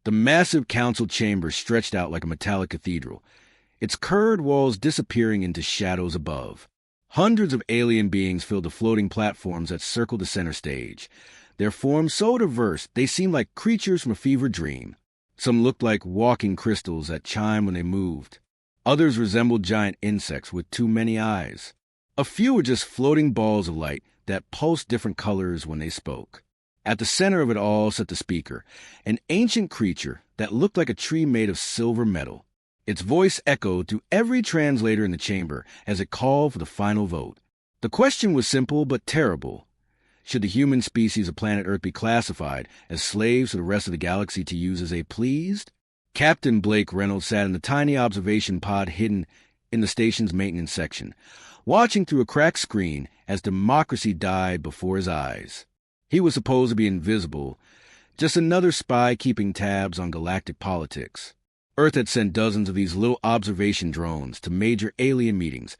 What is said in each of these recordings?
The massive council chamber stretched out like a metallic cathedral, its curved walls disappearing into shadows above. Hundreds of alien beings filled the floating platforms that circled the center stage, their forms so diverse they seemed like creatures from a fever dream. Some looked like walking crystals that chimed when they moved. Others resembled giant insects with too many eyes. A few were just floating balls of light that pulsed different colors when they spoke. At the center of it all sat the speaker, an ancient creature that looked like a tree made of silver metal. Its voice echoed through every translator in the chamber as it called for the final vote. The question was simple but terrible. Should the human species of planet Earth be classified as slaves for the rest of the galaxy to use as they pleased? Captain Blake Reynolds sat in the tiny observation pod hidden in the station's maintenance section, watching through a cracked screen as democracy died before his eyes. He was supposed to be invisible, just another spy keeping tabs on galactic politics. Earth had sent dozens of these little observation drones to major alien meetings,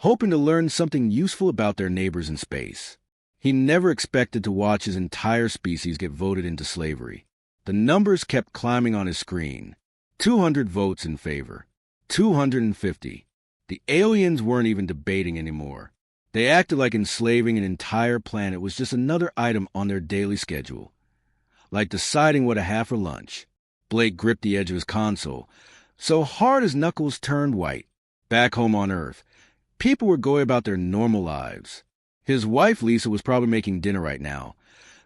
hoping to learn something useful about their neighbors in space. He never expected to watch his entire species get voted into slavery. The numbers kept climbing on his screen. 200 votes in favor. 250. The aliens weren't even debating anymore. They acted like enslaving an entire planet was just another item on their daily schedule. Like deciding what to have for lunch. Blake gripped the edge of his console, so hard his knuckles turned white. Back home on Earth, people were going about their normal lives. His wife, Lisa, was probably making dinner right now,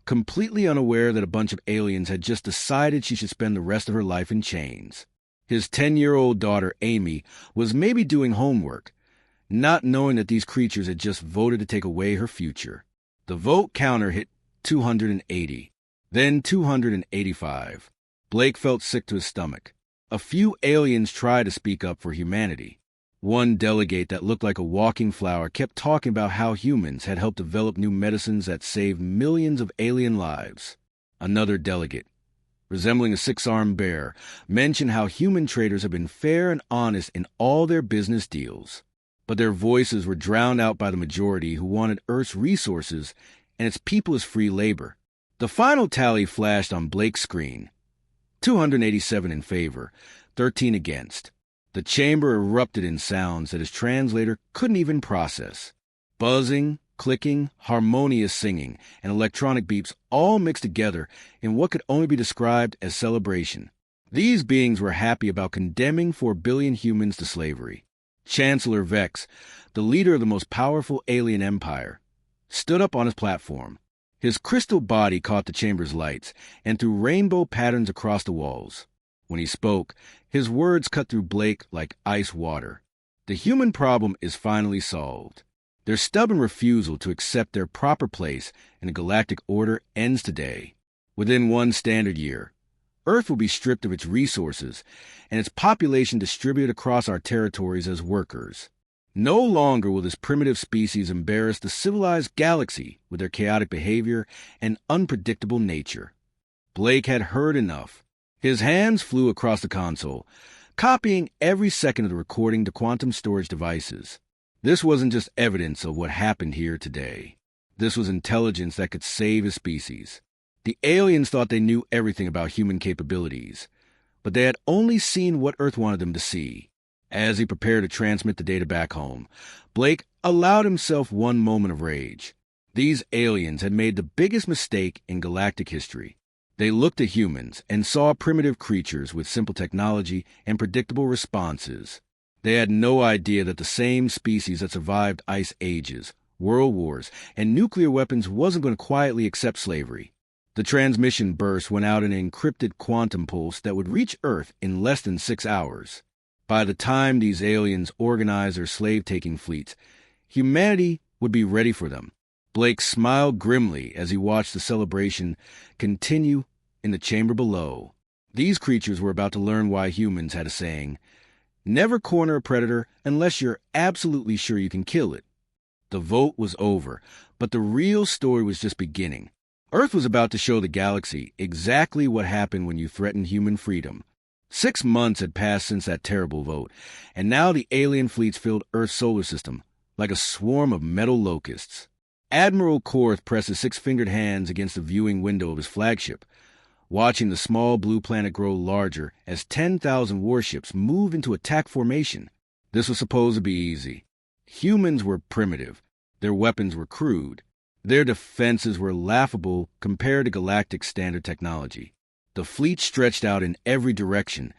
completely unaware that a bunch of aliens had just decided she should spend the rest of her life in chains. His 10-year-old daughter, Amy, was maybe doing homework, not knowing that these creatures had just voted to take away her future. The vote counter hit 280, then 285. Blake felt sick to his stomach. A few aliens tried to speak up for humanity. One delegate that looked like a walking flower kept talking about how humans had helped develop new medicines that saved millions of alien lives. Another delegate, resembling a six-armed bear, mentioned how human traders have been fair and honest in all their business deals. But their voices were drowned out by the majority who wanted Earth's resources and its people as free labor. The final tally flashed on Blake's screen. 287 in favor, 13 against. The chamber erupted in sounds that his translator couldn't even process. Buzzing, clicking, harmonious singing, and electronic beeps all mixed together in what could only be described as celebration. These beings were happy about condemning 4 billion humans to slavery. Chancellor Vex, the leader of the most powerful alien empire, stood up on his platform. His crystal body caught the chamber's lights and threw rainbow patterns across the walls. When he spoke, his words cut through Blake like ice water. The human problem is finally solved. Their stubborn refusal to accept their proper place in the galactic order ends today. Within 1 standard year, Earth will be stripped of its resources and its population distributed across our territories as workers. No longer will this primitive species embarrass the civilized galaxy with their chaotic behavior and unpredictable nature. Blake had heard enough. His hands flew across the console, copying every second of the recording to quantum storage devices. This wasn't just evidence of what happened here today. This was intelligence that could save his species. The aliens thought they knew everything about human capabilities, but they had only seen what Earth wanted them to see. As he prepared to transmit the data back home, Blake allowed himself one moment of rage. These aliens had made the biggest mistake in galactic history. They looked at humans and saw primitive creatures with simple technology and predictable responses. They had no idea that the same species that survived ice ages, world wars, and nuclear weapons wasn't going to quietly accept slavery. The transmission burst went out in an encrypted quantum pulse that would reach Earth in less than 6 hours. By the time these aliens organized their slave-taking fleets, humanity would be ready for them. Blake smiled grimly as he watched the celebration continue in the chamber below. These creatures were about to learn why humans had a saying, "Never corner a predator unless you're absolutely sure you can kill it." The vote was over, but the real story was just beginning. Earth was about to show the galaxy exactly what happened when you threaten human freedom. 6 months had passed since that terrible vote, and now the alien fleets filled Earth's solar system like a swarm of metal locusts. Admiral Korth pressed his 6-fingered hands against the viewing window of his flagship, watching the small blue planet grow larger as 10,000 warships move into attack formation. This was supposed to be easy. Humans were primitive. Their weapons were crude. Their defenses were laughable compared to galactic standard technology. The fleet stretched out in every direction,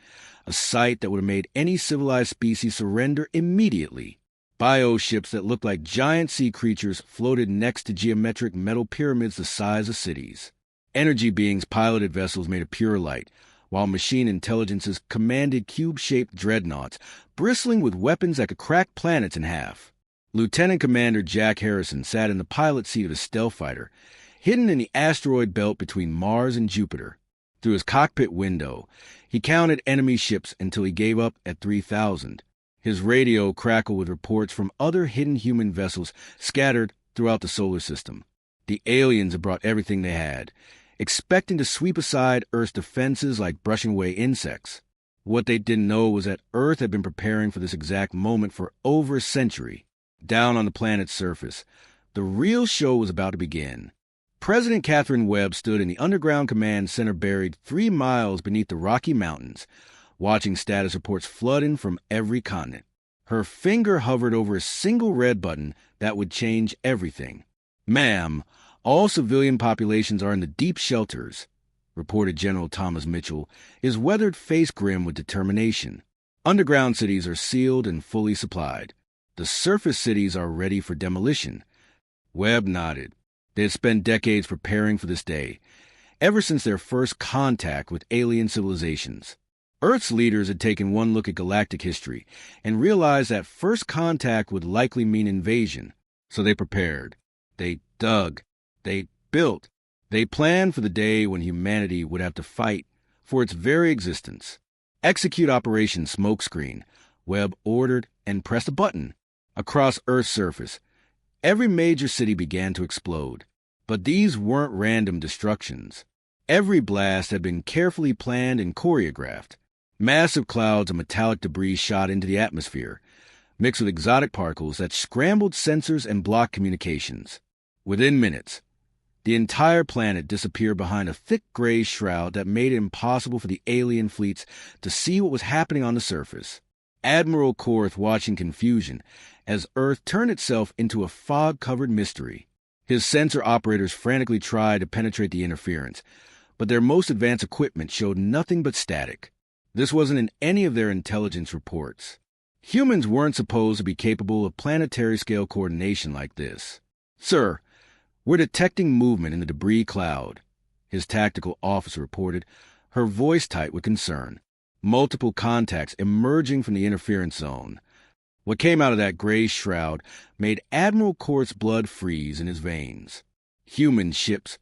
a sight that would have made any civilized species surrender immediately. Bioships that looked like giant sea creatures floated next to geometric metal pyramids the size of cities. Energy beings piloted vessels made of pure light, while machine intelligences commanded cube-shaped dreadnoughts, bristling with weapons that could crack planets in half. Lieutenant Commander Jack Harrison sat in the pilot seat of a stealth fighter, hidden in the asteroid belt between Mars and Jupiter. Through his cockpit window, he counted enemy ships until he gave up at 3,000. His radio crackled with reports from other hidden human vessels scattered throughout the solar system. The aliens had brought everything they had, expecting to sweep aside Earth's defenses like brushing away insects. What they didn't know was that Earth had been preparing for this exact moment for over a century. Down on the planet's surface, the real show was about to begin. President Catherine Webb stood in the underground command center buried 3 miles beneath the Rocky Mountains, watching status reports flood in from every continent. Her finger hovered over a single red button that would change everything. "Ma'am, all civilian populations are in the deep shelters," reported General Thomas Mitchell, his weathered face grim with determination. "Underground cities are sealed and fully supplied. The surface cities are ready for demolition." Webb nodded. They had spent decades preparing for this day, ever since their first contact with alien civilizations. Earth's leaders had taken one look at galactic history and realized that first contact would likely mean invasion, so they prepared. They dug. They built. They planned for the day when humanity would have to fight for its very existence. "Execute Operation Smokescreen," Webb ordered and pressed a button. Across Earth's surface, every major city began to explode. But these weren't random destructions. Every blast had been carefully planned and choreographed. Massive clouds of metallic debris shot into the atmosphere, mixed with exotic particles that scrambled sensors and blocked communications. Within minutes, the entire planet disappeared behind a thick gray shroud that made it impossible for the alien fleets to see what was happening on the surface. Admiral Korth watched in confusion as Earth turned itself into a fog-covered mystery. His sensor operators frantically tried to penetrate the interference, but their most advanced equipment showed nothing but static. This wasn't in any of their intelligence reports. Humans weren't supposed to be capable of planetary-scale coordination like this. "Sir, we're detecting movement in the debris cloud," his tactical officer reported, her voice tight with concern. Multiple contacts emerging from the interference zone. What came out of that gray shroud made Admiral Korth's blood freeze in his veins. Human ships,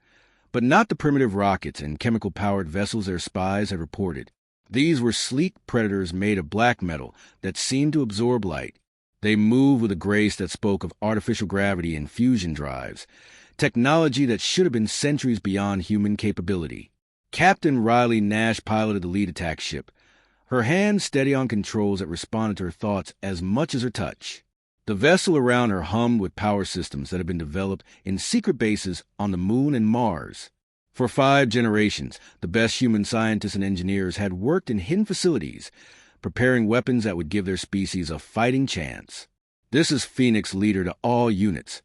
but not the primitive rockets and chemical-powered vessels their spies had reported. These were sleek predators made of black metal that seemed to absorb light. They moved with a grace that spoke of artificial gravity and fusion drives, technology that should have been centuries beyond human capability. Captain Riley Nash piloted the lead attack ship, her hands steady on controls that responded to her thoughts as much as her touch. The vessel around her hummed with power systems that had been developed in secret bases on the Moon and Mars. For 5 generations, the best human scientists and engineers had worked in hidden facilities, preparing weapons that would give their species a fighting chance. "This is Phoenix, leader to all units,"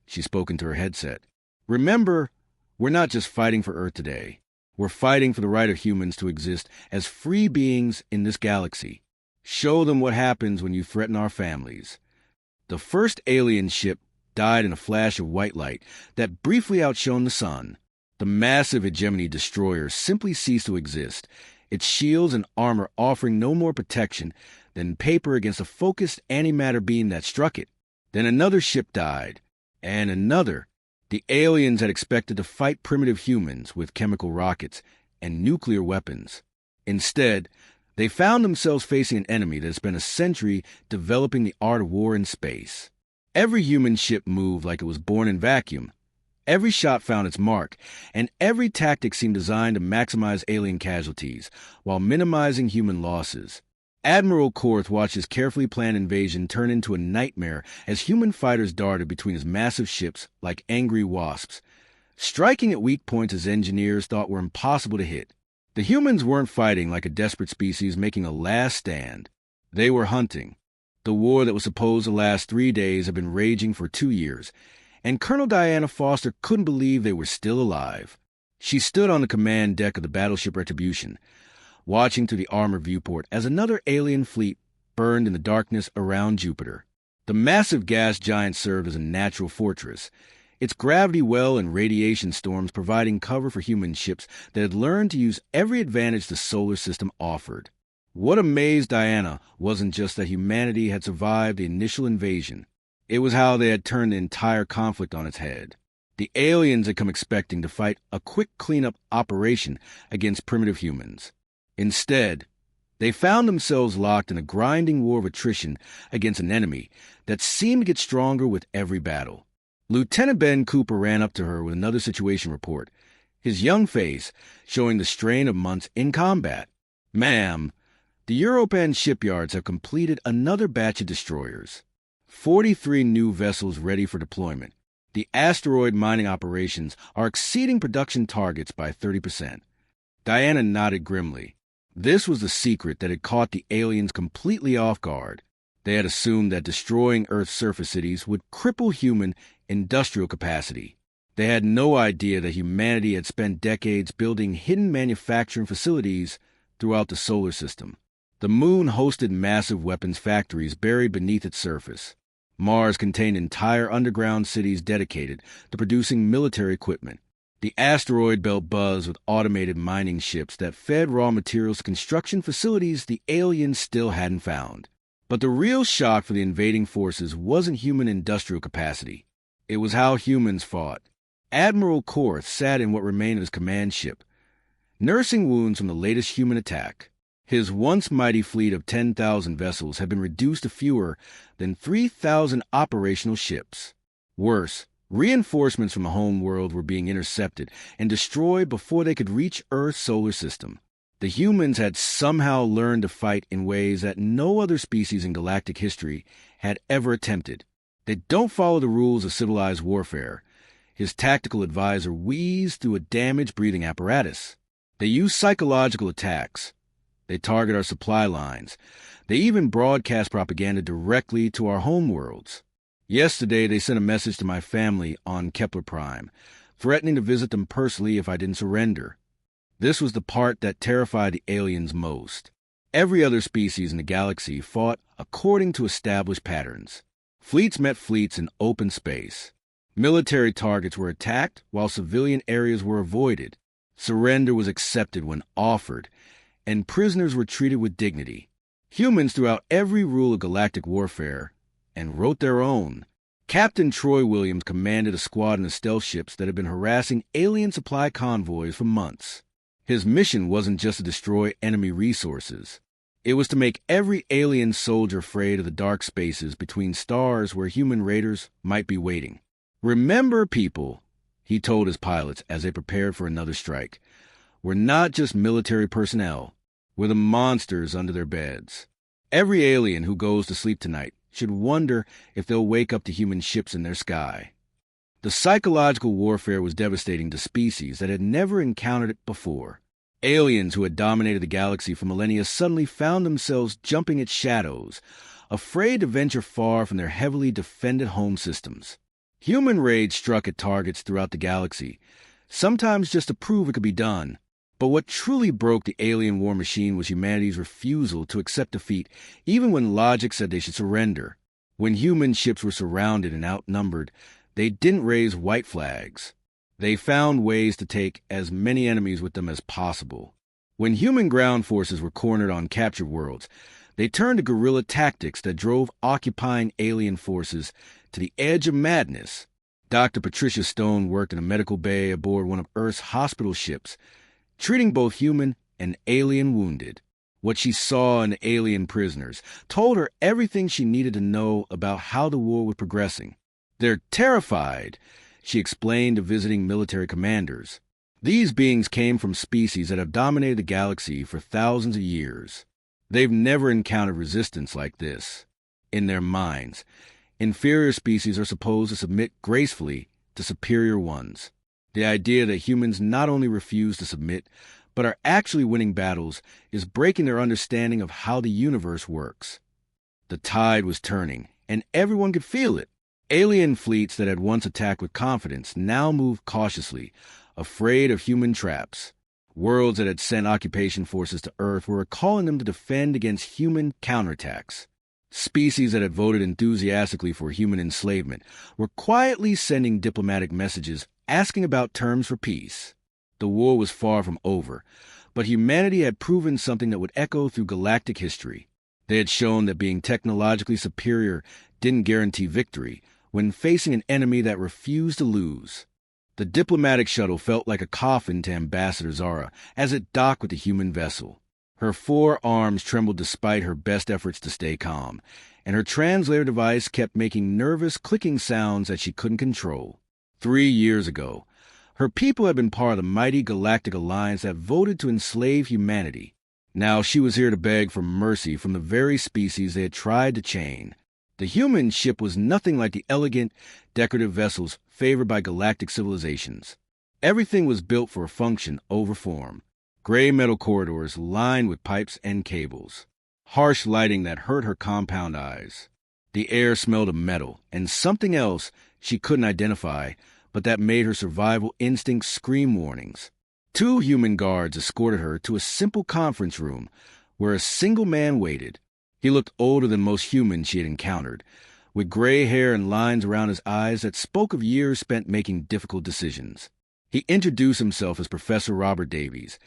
she spoke into her headset. "Remember, we're not just fighting for Earth today. We're fighting for the right of humans to exist as free beings in this galaxy. Show them what happens when you threaten our families." The first alien ship died in a flash of white light that briefly outshone the sun. The massive hegemony destroyer simply ceased to exist, its shields and armor offering no more protection than paper against a focused antimatter beam that struck it. Then another ship died, and another. The aliens had expected to fight primitive humans with chemical rockets and nuclear weapons. Instead, they found themselves facing an enemy that had spent a century developing the art of war in space. Every human ship moved like it was born in vacuum. Every shot found its mark, and every tactic seemed designed to maximize alien casualties while minimizing human losses. Admiral Korth watched his carefully planned invasion turn into a nightmare as human fighters darted between his massive ships like angry wasps, striking at weak points his engineers thought were impossible to hit. The humans weren't fighting like a desperate species making a last stand. They were hunting. The war that was supposed to last 3 days had been raging for 2 years, and Colonel Diana Foster couldn't believe they were still alive. She stood on the command deck of the battleship Retribution, watching through the armor viewport as another alien fleet burned in the darkness around Jupiter. The massive gas giant served as a natural fortress, its gravity well and radiation storms providing cover for human ships that had learned to use every advantage the solar system offered. What amazed Diana wasn't just that humanity had survived the initial invasion. It was how they had turned the entire conflict on its head. The aliens had come expecting to fight a quick cleanup operation against primitive humans. Instead, they found themselves locked in a grinding war of attrition against an enemy that seemed to get stronger with every battle. Lieutenant Ben Cooper ran up to her with another situation report, his young face showing the strain of months in combat. "Ma'am, the European shipyards have completed another batch of destroyers. 43 new vessels ready for deployment. The asteroid mining operations are exceeding production targets by 30%. Diana nodded grimly. This was the secret that had caught the aliens completely off guard. They had assumed that destroying Earth's surface cities would cripple human industrial capacity. They had no idea that humanity had spent decades building hidden manufacturing facilities throughout the solar system. The moon hosted massive weapons factories buried beneath its surface. Mars contained entire underground cities dedicated to producing military equipment. The asteroid belt buzzed with automated mining ships that fed raw materials to construction facilities the aliens still hadn't found. But the real shock for the invading forces wasn't human industrial capacity. It was how humans fought. Admiral Korth sat in what remained of his command ship, nursing wounds from the latest human attack. His once mighty fleet of 10,000 vessels had been reduced to fewer than 3,000 operational ships. Worse, reinforcements from the home world were being intercepted and destroyed before they could reach Earth's solar system. The humans had somehow learned to fight in ways that no other species in galactic history had ever attempted. They don't follow the rules of civilized warfare. His tactical advisor wheezed through a damaged breathing apparatus. They use psychological attacks. They target our supply lines. They even broadcast propaganda directly to our homeworlds. Yesterday, they sent a message to my family on Kepler Prime, threatening to visit them personally if I didn't surrender. This was the part that terrified the aliens most. Every other species in the galaxy fought according to established patterns. Fleets met fleets in open space. Military targets were attacked while civilian areas were avoided. Surrender was accepted when offered, and prisoners were treated with dignity. Humans threw out every rule of galactic warfare and wrote their own. Captain Troy Williams commanded a squadron of stealth ships that had been harassing alien supply convoys for months. His mission wasn't just to destroy enemy resources. It was to make every alien soldier afraid of the dark spaces between stars where human raiders might be waiting. "Remember, people," he told his pilots as they prepared for another strike, "we're not just military personnel. We're the monsters under their beds. Every alien who goes to sleep tonight should wonder if they'll wake up to human ships in their sky." The psychological warfare was devastating to species that had never encountered it before. Aliens who had dominated the galaxy for millennia suddenly found themselves jumping at shadows, afraid to venture far from their heavily defended home systems. Human raids struck at targets throughout the galaxy, sometimes just to prove it could be done. But what truly broke the alien war machine was humanity's refusal to accept defeat, even when logic said they should surrender. When human ships were surrounded and outnumbered, they didn't raise white flags. They found ways to take as many enemies with them as possible. When human ground forces were cornered on captured worlds, they turned to guerrilla tactics that drove occupying alien forces to the edge of madness. Dr. Patricia Stone worked in a medical bay aboard one of Earth's hospital ships, treating both human and alien wounded. What she saw in the alien prisoners told her everything she needed to know about how the war was progressing. "They're terrified," she explained to visiting military commanders. "These beings came from species that have dominated the galaxy for thousands of years. They've never encountered resistance like this. In their minds, inferior species are supposed to submit gracefully to superior ones. The idea that humans not only refuse to submit, but are actually winning battles is breaking their understanding of how the universe works. The tide was turning, and everyone could feel it. Alien fleets that had once attacked with confidence now moved cautiously, afraid of human traps. Worlds that had sent occupation forces to Earth were calling them to defend against human counterattacks. Species that had voted enthusiastically for human enslavement were quietly sending diplomatic messages asking about terms for peace. The war was far from over, but humanity had proven something that would echo through galactic history. They had shown that being technologically superior didn't guarantee victory when facing an enemy that refused to lose. The diplomatic shuttle felt like a coffin to Ambassador Zara as it docked with the human vessel. Her 4 arms trembled despite her best efforts to stay calm, and her translator device kept making nervous clicking sounds that she couldn't control. 3 years ago, her people had been part of the mighty galactic alliance that voted to enslave humanity. Now she was here to beg for mercy from the very species they had tried to chain. The human ship was nothing like the elegant, decorative vessels favored by galactic civilizations. Everything was built for a function over form. Gray metal corridors lined with pipes and cables. Harsh lighting that hurt her compound eyes. The air smelled of metal and something else she couldn't identify, but that made her survival instincts scream warnings. 2 human guards escorted her to a simple conference room where a single man waited. He looked older than most humans she had encountered, with gray hair and lines around his eyes that spoke of years spent making difficult decisions. He introduced himself as Professor Robert Davies,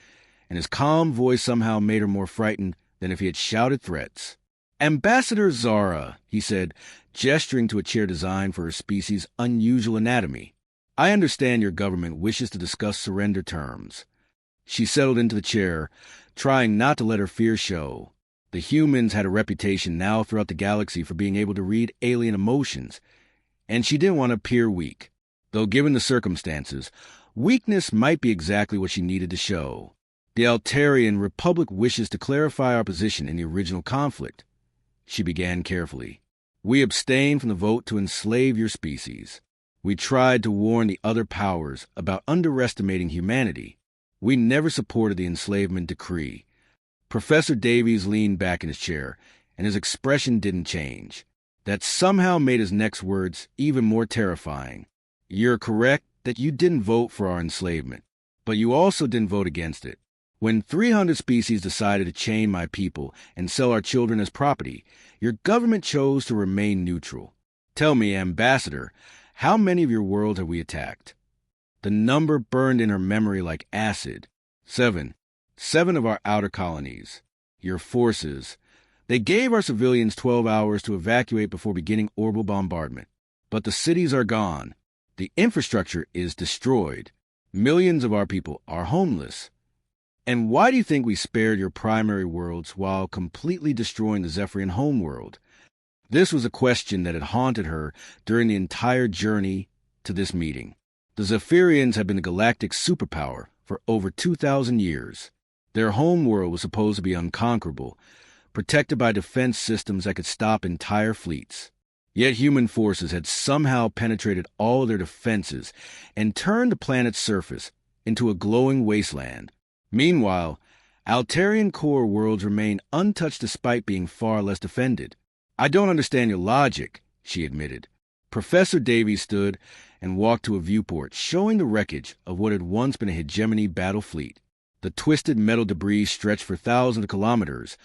and his calm voice somehow made her more frightened than if he had shouted threats. "Ambassador Zara," he said, gesturing to a chair designed for her species' unusual anatomy. "I understand your government wishes to discuss surrender terms." She settled into the chair, trying not to let her fear show. The humans had a reputation now throughout the galaxy for being able to read alien emotions, and she didn't want to appear weak. Though given the circumstances, weakness might be exactly what she needed to show. "The Altarian Republic wishes to clarify our position in the original conflict," she began carefully. "We abstained from the vote to enslave your species. We tried to warn the other powers about underestimating humanity. We never supported the enslavement decree." Professor Davies leaned back in his chair, and his expression didn't change. That somehow made his next words even more terrifying. "You're correct that you didn't vote for our enslavement, but you also didn't vote against it. When 300 species decided to chain my people and sell our children as property, your government chose to remain neutral. Tell me, Ambassador, how many of your worlds have we attacked?" The number burned in her memory like acid. 7. 7 of our outer colonies. Your forces. They gave our civilians 12 hours to evacuate before beginning orbital bombardment. But the cities are gone. The infrastructure is destroyed. Millions of our people are homeless. And why do you think we spared your primary worlds while completely destroying the Zephyrian homeworld? This was a question that had haunted her during the entire journey to this meeting. The Zephyrians had been a galactic superpower for over 2,000 years. Their homeworld was supposed to be unconquerable, protected by defense systems that could stop entire fleets. Yet human forces had somehow penetrated all of their defenses and turned the planet's surface into a glowing wasteland. Meanwhile, Altarian core worlds remained untouched despite being far less defended. "I don't understand your logic," she admitted. Professor Davies stood and walked to a viewport, showing the wreckage of what had once been a hegemony battle fleet. The twisted metal debris stretched for thousands of kilometers,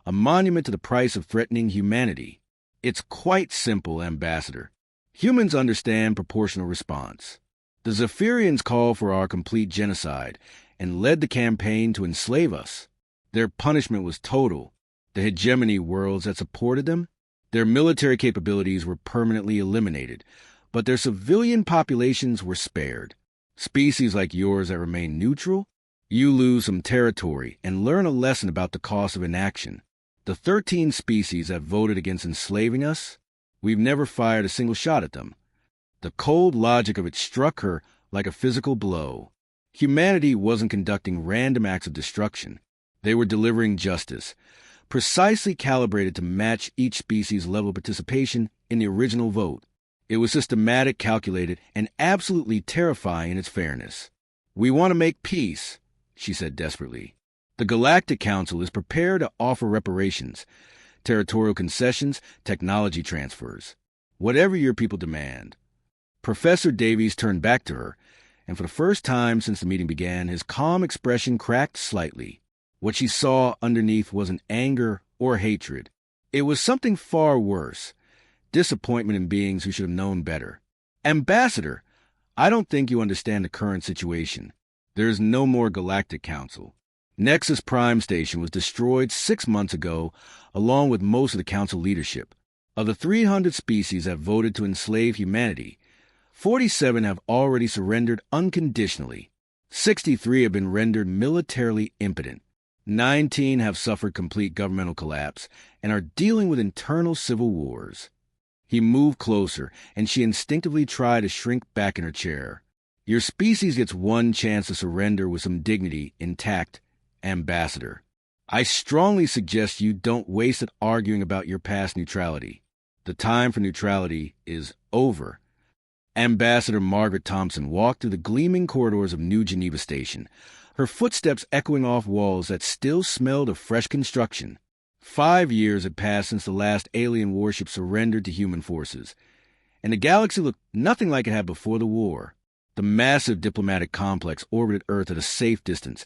a monument to the price of threatening humanity. "It's quite simple, Ambassador. Humans understand proportional response. The Zephyrians called for our complete genocide and led the campaign to enslave us. Their punishment was total. The hegemony worlds that supported them, their military capabilities were permanently eliminated, but their civilian populations were spared. Species like yours that remain neutral, you lose some territory and learn a lesson about the cost of inaction. The 13 species that voted against enslaving us, we've never fired a single shot at them." The cold logic of it struck her like a physical blow. Humanity wasn't conducting random acts of destruction. They were delivering justice, precisely calibrated to match each species' level of participation in the original vote. It was systematic, calculated, and absolutely terrifying in its fairness. "We want to make peace," she said desperately. The Galactic Council is prepared to offer reparations, territorial concessions, technology transfers. Whatever your people demand. Professor Davies turned back to her, and for the first time since the meeting began, his calm expression cracked slightly. What she saw underneath wasn't anger or hatred. It was something far worse. Disappointment in beings who should have known better. Ambassador, I don't think you understand the current situation. There is no more Galactic Council. Nexus Prime Station was destroyed 6 months ago, along with most of the Council leadership. Of the 300 species that voted to enslave humanity, 47 have already surrendered unconditionally. 63 have been rendered militarily impotent. 19 have suffered complete governmental collapse and are dealing with internal civil wars. He moved closer, and she instinctively tried to shrink back in her chair. Your species gets one chance to surrender with some dignity intact, Ambassador. I strongly suggest you don't waste it arguing about your past neutrality. The time for neutrality is over. Ambassador Margaret Thompson walked through the gleaming corridors of New Geneva Station, her footsteps echoing off walls that still smelled of fresh construction. 5 years had passed since the last alien warship surrendered to human forces, and the galaxy looked nothing like it had before the war. The massive diplomatic complex orbited Earth at a safe distance,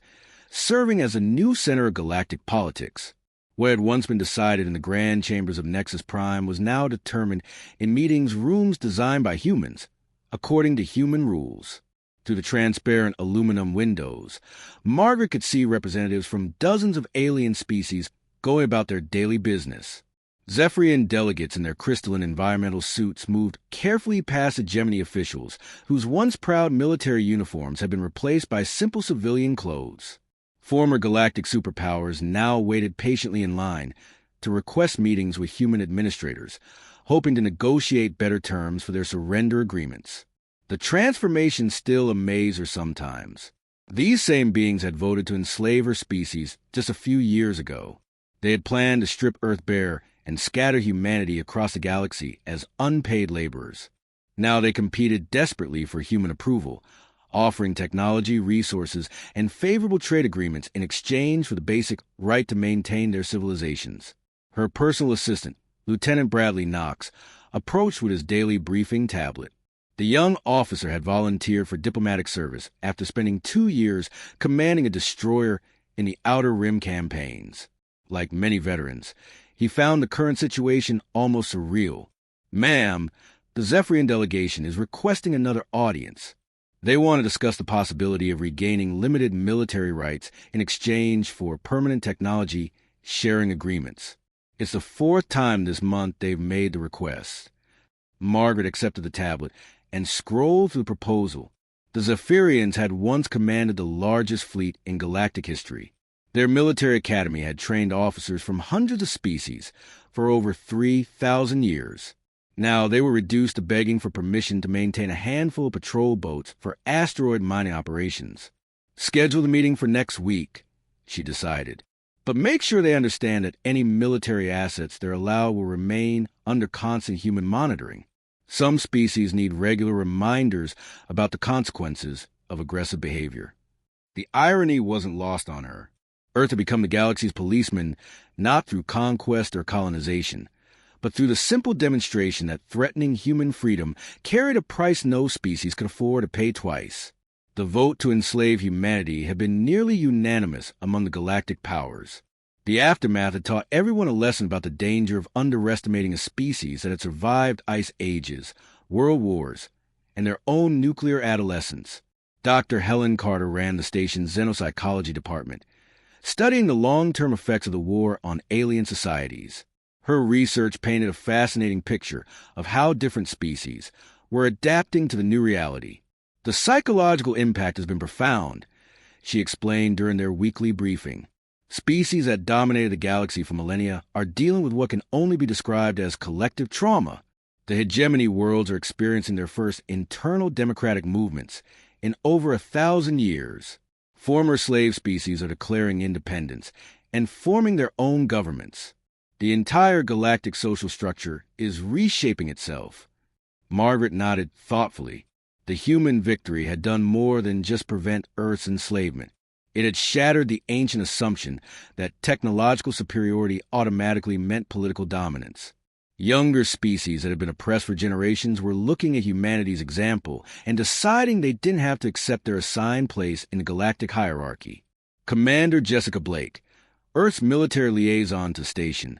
serving as a new center of galactic politics. What had once been decided in the grand chambers of Nexus Prime was now determined in meetings rooms designed by humans, according to human rules. Through the transparent aluminum windows, Margaret could see representatives from dozens of alien species going about their daily business. Zephyrian delegates in their crystalline environmental suits moved carefully past hegemony officials whose once proud military uniforms had been replaced by simple civilian clothes. Former galactic superpowers now waited patiently in line to request meetings with human administrators, hoping to negotiate better terms for their surrender agreements. The transformation still amazed her sometimes. These same beings had voted to enslave her species just a few years ago. They had planned to strip Earth bare and scatter humanity across the galaxy as unpaid laborers. Now they competed desperately for human approval, offering technology, resources, and favorable trade agreements in exchange for the basic right to maintain their civilizations. Her personal assistant, Lieutenant Bradley Knox, approached with his daily briefing tablet. The young officer had volunteered for diplomatic service after spending 2 years commanding a destroyer in the Outer Rim campaigns. Like many veterans, he found the current situation almost surreal. Ma'am, the Zephyrian delegation is requesting another audience. They want to discuss the possibility of regaining limited military rights in exchange for permanent technology sharing agreements. It's the 4th time this month they've made the request. Margaret accepted the tablet and scrolled through the proposal. The Zephyrians had once commanded the largest fleet in galactic history. Their military academy had trained officers from hundreds of species for over 3,000 years. Now they were reduced to begging for permission to maintain a handful of patrol boats for asteroid mining operations. Schedule the meeting for next week, she decided. But make sure they understand that any military assets they're allowed will remain under constant human monitoring. Some species need regular reminders about the consequences of aggressive behavior. The irony wasn't lost on her. Earth had become the galaxy's policeman not through conquest or colonization, but through the simple demonstration that threatening human freedom carried a price no species could afford to pay twice. The vote to enslave humanity had been nearly unanimous among the galactic powers. The aftermath had taught everyone a lesson about the danger of underestimating a species that had survived ice ages, world wars, and their own nuclear adolescence. Dr. Helen Carter ran the station's xenopsychology department, studying the long-term effects of the war on alien societies. Her research painted a fascinating picture of how different species were adapting to the new reality. The psychological impact has been profound, she explained during their weekly briefing. Species that dominated the galaxy for millennia are dealing with what can only be described as collective trauma. The hegemony worlds are experiencing their first internal democratic movements in over 1,000 years. Former slave species are declaring independence and forming their own governments. The entire galactic social structure is reshaping itself. Margaret nodded thoughtfully. The human victory had done more than just prevent Earth's enslavement. It had shattered the ancient assumption that technological superiority automatically meant political dominance. Younger species that had been oppressed for generations were looking at humanity's example and deciding they didn't have to accept their assigned place in the galactic hierarchy. Commander Jessica Blake, Earth's military liaison to station,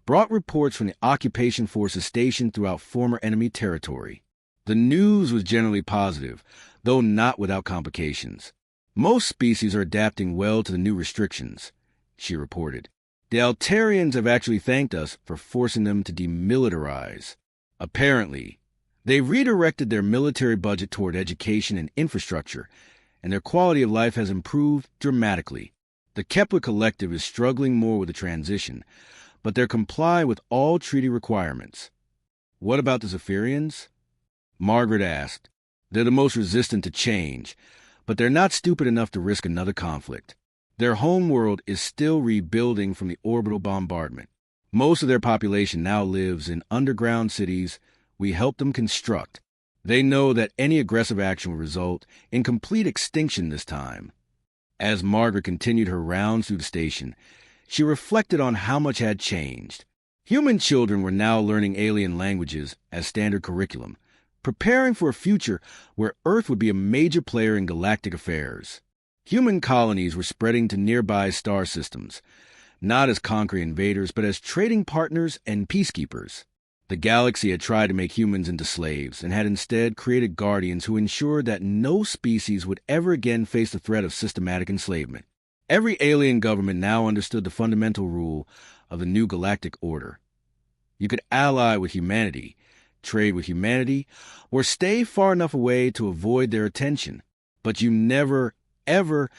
brought reports from the occupation forces stationed throughout former enemy territory. The news was generally positive, though not without complications. Most species are adapting well to the new restrictions, she reported. The Altarians have actually thanked us for forcing them to demilitarize. Apparently, they've redirected their military budget toward education and infrastructure, and their quality of life has improved dramatically. The Kepler Collective is struggling more with the transition, but they're complying with all treaty requirements. What about the Zephyrians? Margaret asked. They're the most resistant to change, but they're not stupid enough to risk another conflict. Their homeworld is still rebuilding from the orbital bombardment. Most of their population now lives in underground cities we helped them construct. They know that any aggressive action will result in complete extinction this time. As Margaret continued her rounds through the station, she reflected on how much had changed. Human children were now learning alien languages as standard curriculum, preparing for a future where Earth would be a major player in galactic affairs. Human colonies were spreading to nearby star systems, not as conquering invaders, but as trading partners and peacekeepers. The galaxy had tried to make humans into slaves and had instead created guardians who ensured that no species would ever again face the threat of systematic enslavement. Every alien government now understood the fundamental rule of the new galactic order. You could ally with humanity, trade with humanity, or stay far enough away to avoid their attention, but you never ever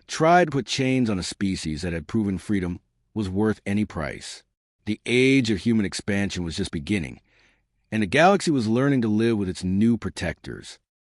tried to put chains on a species that had proven freedom was worth any price. The age of human expansion was just beginning, and the galaxy was learning to live with its new protectors.